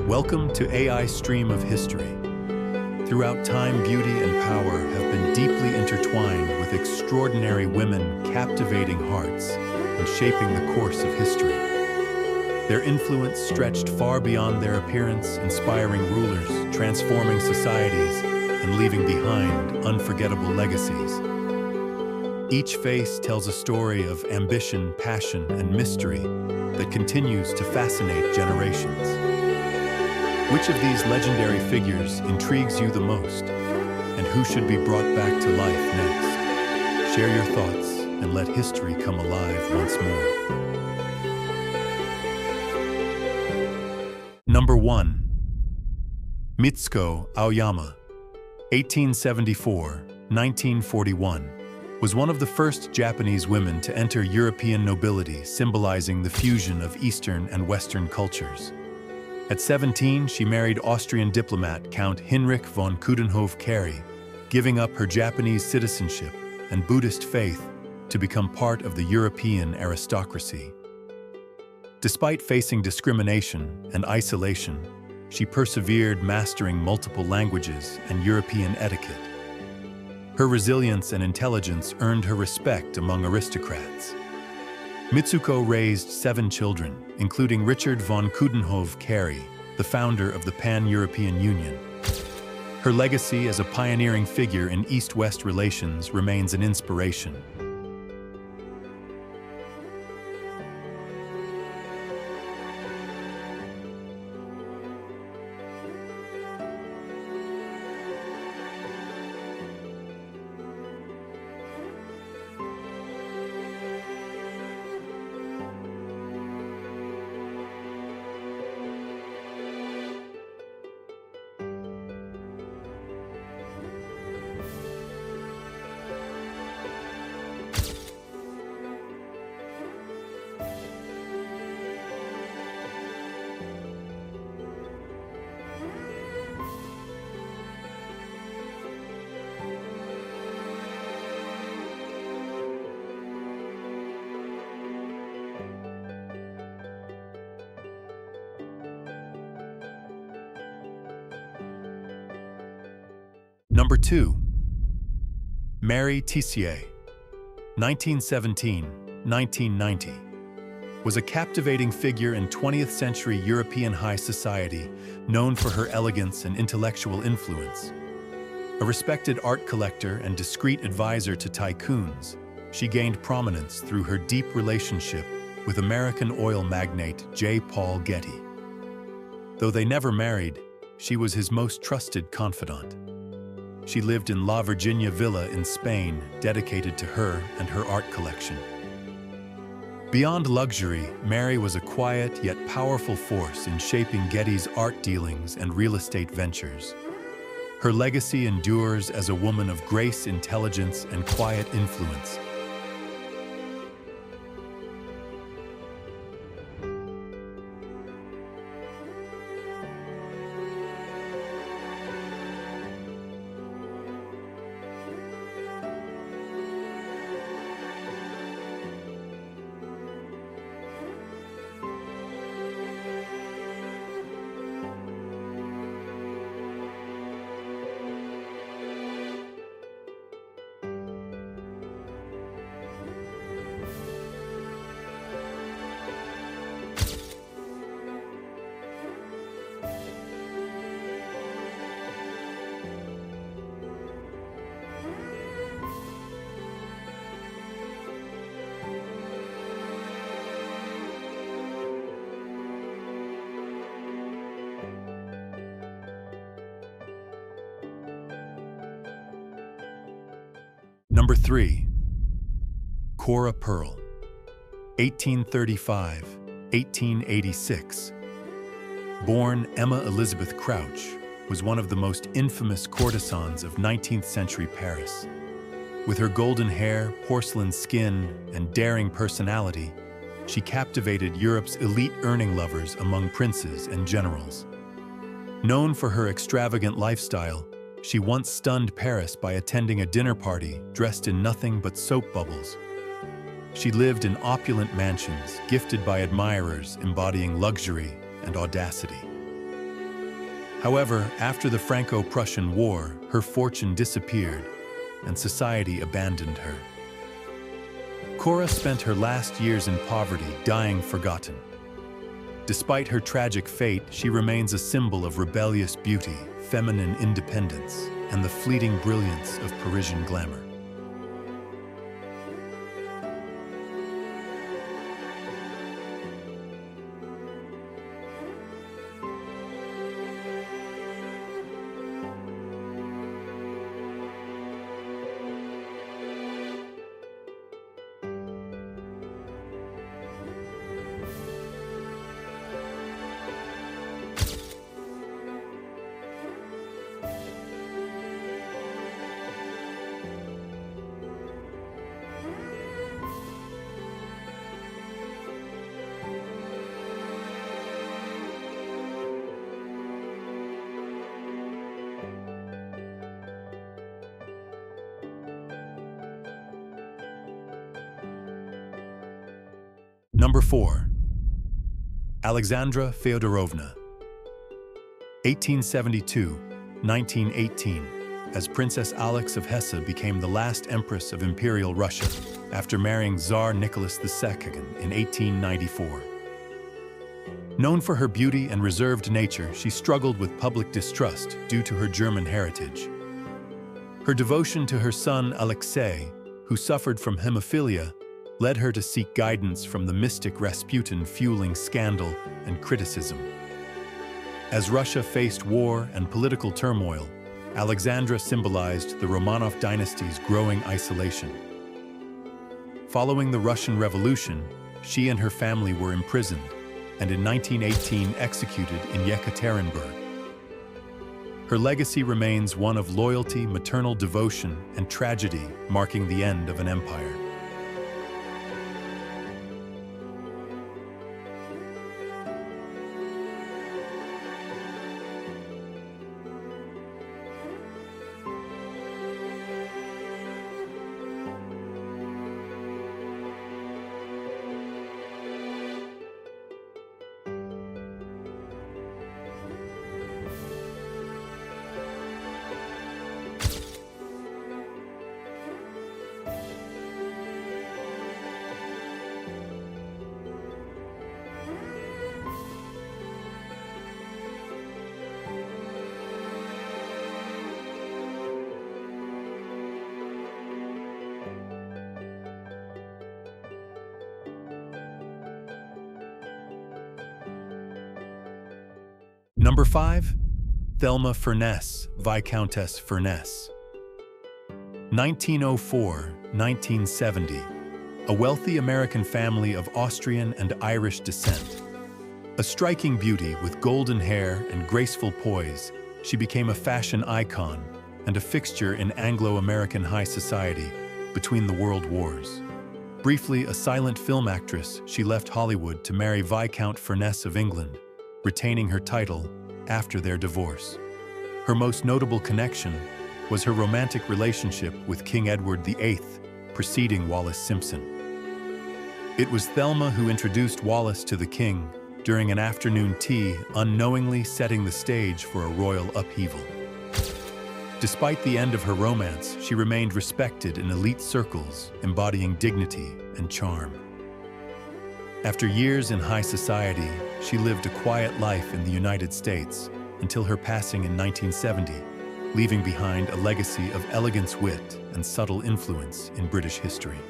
Welcome to AI Stream of History. Throughout time, beauty and power have been deeply intertwined with extraordinary women captivating hearts and shaping the course of history. Their influence stretched far beyond their appearance, inspiring rulers, transforming societies, and leaving behind unforgettable legacies. Each face tells a story of ambition, passion, and mystery that continues to fascinate generations. Which of these legendary figures intrigues you the most, and who should be brought back to life next? Share your thoughts and let history come alive once more. Number 1. Mitsuko Aoyama, 1874-1941, was one of the first Japanese women to enter European nobility, symbolizing the fusion of Eastern and Western cultures. At 17, she married Austrian diplomat Count Heinrich von Coudenhove-Carey, giving up her Japanese citizenship and Buddhist faith to become part of the European aristocracy. Despite facing discrimination and isolation, she persevered, mastering multiple languages and European etiquette. Her resilience and intelligence earned her respect among aristocrats. Mitsuko raised 7 children, including Richard von Coudenhove-Carey, the founder of the Pan-European Union. Her legacy as a pioneering figure in East-West relations remains an inspiration. Number 2. Mary Tessier, 1917-1990, was a captivating figure in 20th century European high society, known for her elegance and intellectual influence. A respected art collector and discreet advisor to tycoons, she gained prominence through her deep relationship with American oil magnate J. Paul Getty. Though they never married, she was his most trusted confidant. She lived in La Virginia Villa in Spain, dedicated to her and her art collection. Beyond luxury, Mary was a quiet yet powerful force in shaping Getty's art dealings and real estate ventures. Her legacy endures as a woman of grace, intelligence, and quiet influence. Number 3. Cora Pearl, 1835-1886. Born Emma Elizabeth Crouch, was one of the most infamous courtesans of 19th century Paris. With her golden hair, porcelain skin, and daring personality, she captivated Europe's elite earning lovers among princes and generals. Known for her extravagant lifestyle, she once stunned Paris by attending a dinner party dressed in nothing but soap bubbles. She lived in opulent mansions, gifted by admirers embodying luxury and audacity. However, after the Franco-Prussian War, her fortune disappeared and society abandoned her. Cora spent her last years in poverty, dying forgotten. Despite her tragic fate, she remains a symbol of rebellious beauty, feminine independence, and the fleeting brilliance of Parisian glamour. Number 4. Alexandra Feodorovna, 1872-1918, as Princess Alix of Hesse became the last Empress of Imperial Russia after marrying Tsar Nicholas II in 1894. Known for her beauty and reserved nature, she struggled with public distrust due to her German heritage. Her devotion to her son Alexei, who suffered from hemophilia, led her to seek guidance from the mystic Rasputin, fueling scandal and criticism. As Russia faced war and political turmoil, Alexandra symbolized the Romanov dynasty's growing isolation. Following the Russian Revolution, she and her family were imprisoned and in 1918 executed in Yekaterinburg. Her legacy remains one of loyalty, maternal devotion, and tragedy, marking the end of an empire. Number 5. Thelma Furness, Viscountess Furness, 1904-1970, a wealthy American family of Austrian and Irish descent. A striking beauty with golden hair and graceful poise, she became a fashion icon and a fixture in Anglo-American high society between the world wars. Briefly a silent film actress, she left Hollywood to marry Viscount Furness of England, retaining her title after their divorce. Her most notable connection was her romantic relationship with King Edward VIII, preceding Wallis Simpson. It was Thelma who introduced Wallis to the king during an afternoon tea, unknowingly setting the stage for a royal upheaval. Despite the end of her romance, she remained respected in elite circles, embodying dignity and charm. After years in high society, she lived a quiet life in the United States until her passing in 1970, leaving behind a legacy of elegance, wit, and subtle influence in British history.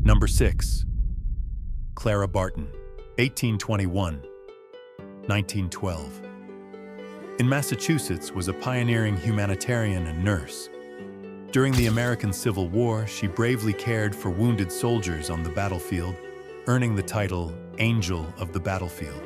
Number 6. Clara Barton, 1821-1912. In Massachusetts was a pioneering humanitarian and nurse. During the American Civil War, she bravely cared for wounded soldiers on the battlefield, earning the title Angel of the Battlefield.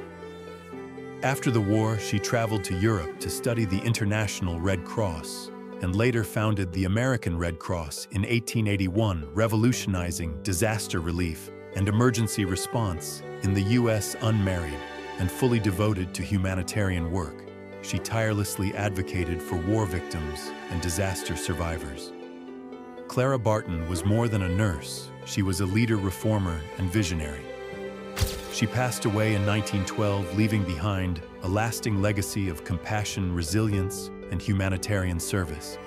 After the war, she traveled to Europe to study the International Red Cross and later founded the American Red Cross in 1881, revolutionizing disaster relief and emergency response in the U.S. Unmarried and fully devoted to humanitarian work, she tirelessly advocated for war victims and disaster survivors. Clara Barton was more than a nurse. She was a leader, reformer, and visionary. She passed away in 1912, leaving behind a lasting legacy of compassion, resilience, and humanitarian service.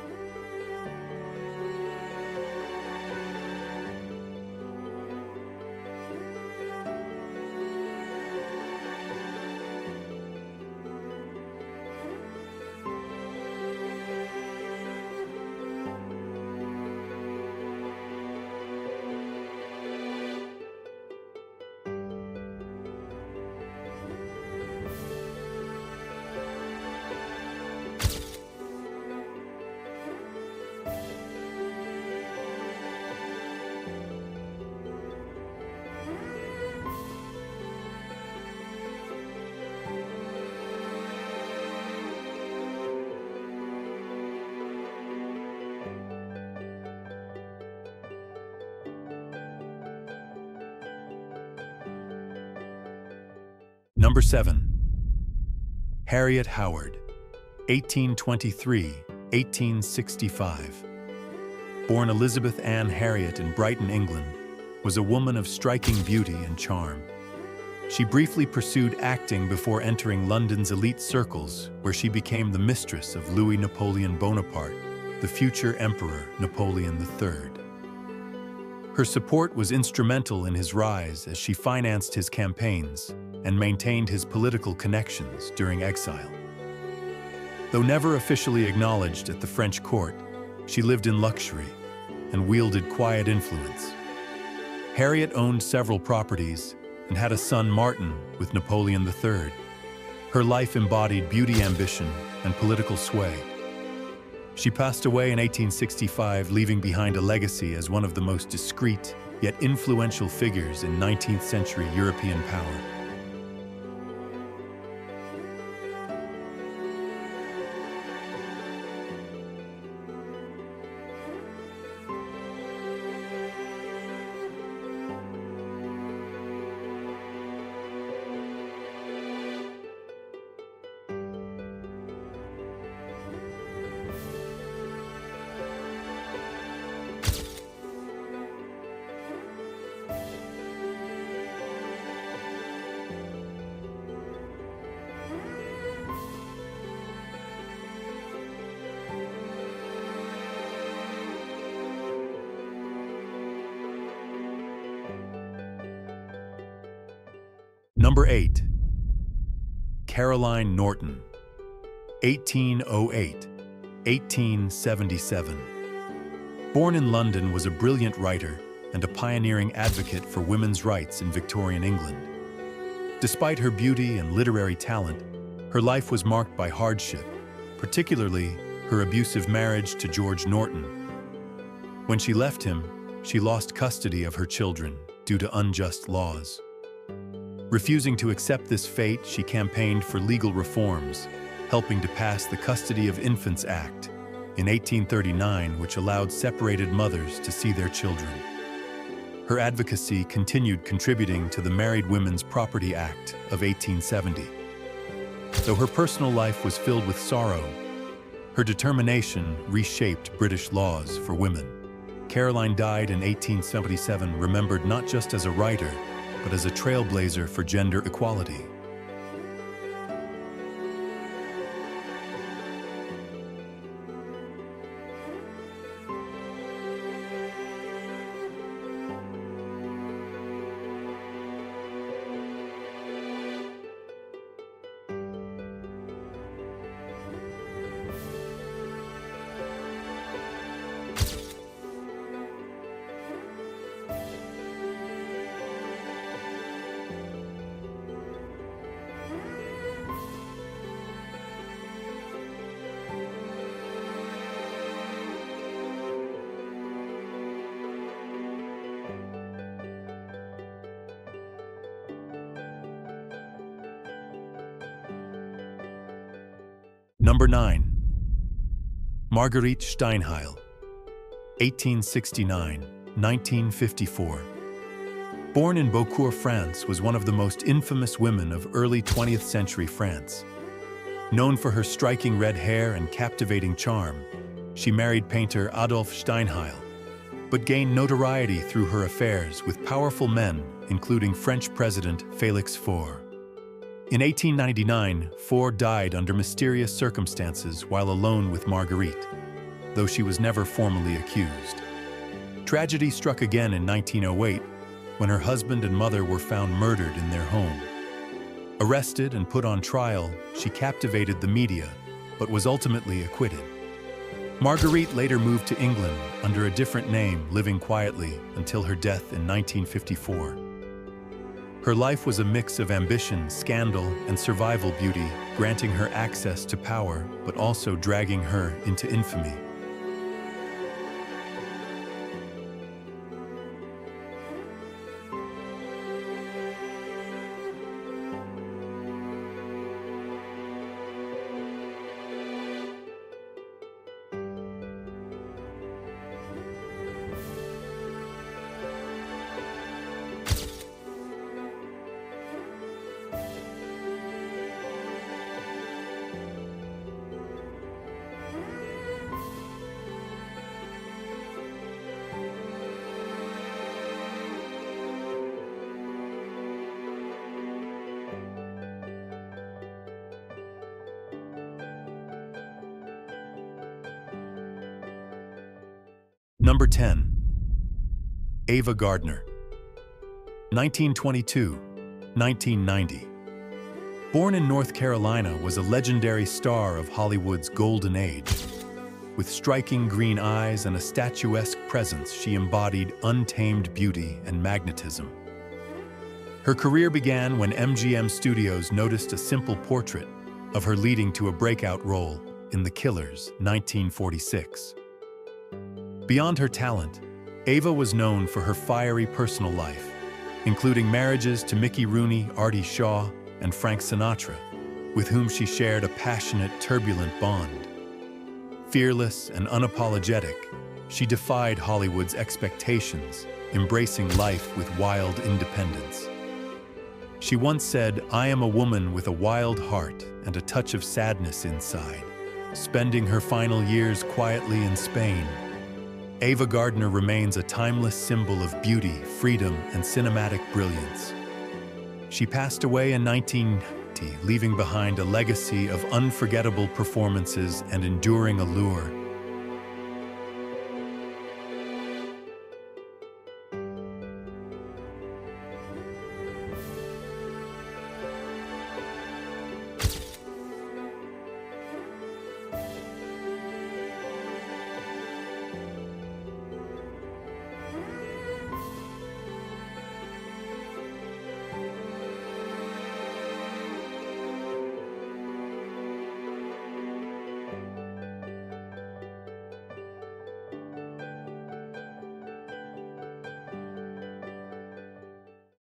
Number 7. Harriet Howard, 1823-1865. Born Elizabeth Ann Harriet in Brighton, England, was a woman of striking beauty and charm. She briefly pursued acting before entering London's elite circles, where she became the mistress of Louis Napoleon Bonaparte, the future Emperor Napoleon III. Her support was instrumental in his rise as she financed his campaigns and maintained his political connections during exile. Though never officially acknowledged at the French court, she lived in luxury and wielded quiet influence. Harriet owned several properties and had a son, Martin, with Napoleon III. Her life embodied beauty, ambition, and political sway. She passed away in 1865, leaving behind a legacy as one of the most discreet yet influential figures in 19th century European power. Number 8. Caroline Norton, 1808-1877. Born in London, was a brilliant writer and a pioneering advocate for women's rights in Victorian England. Despite her beauty and literary talent, her life was marked by hardship, particularly her abusive marriage to George Norton. When she left him, she lost custody of her children due to unjust laws. Refusing to accept this fate, she campaigned for legal reforms, helping to pass the Custody of Infants Act in 1839, which allowed separated mothers to see their children. Her advocacy continued, contributing to the Married Women's Property Act of 1870. Though her personal life was filled with sorrow, her determination reshaped British laws for women. Caroline died in 1877, remembered not just as a writer, but as a trailblazer for gender equality. Number 9. Marguerite Steinheil, 1869–1954. Born in Beaucourt, France, was one of the most infamous women of early 20th century France. Known for her striking red hair and captivating charm, she married painter Adolphe Steinheil, but gained notoriety through her affairs with powerful men, including French President Félix Faure. In 1899, Faure died under mysterious circumstances while alone with Marguerite, though she was never formally accused. Tragedy struck again in 1908, when her husband and mother were found murdered in their home. Arrested and put on trial, she captivated the media, but was ultimately acquitted. Marguerite later moved to England under a different name, living quietly until her death in 1954. Her life was a mix of ambition, scandal, and survival beauty, granting her access to power, but also dragging her into infamy. Number 10. Ava Gardner, 1922–1990. Born in North Carolina, was a legendary star of Hollywood's golden age. With striking green eyes and a statuesque presence, she embodied untamed beauty and magnetism. Her career began when MGM Studios noticed a simple portrait of her, leading to a breakout role in The Killers, 1946. Beyond her talent, Ava was known for her fiery personal life, including marriages to Mickey Rooney, Artie Shaw, and Frank Sinatra, with whom she shared a passionate, turbulent bond. Fearless and unapologetic, she defied Hollywood's expectations, embracing life with wild independence. She once said, "I am a woman with a wild heart and a touch of sadness inside," spending her final years quietly in Spain. Ava Gardner remains a timeless symbol of beauty, freedom, and cinematic brilliance. She passed away in 1990, leaving behind a legacy of unforgettable performances and enduring allure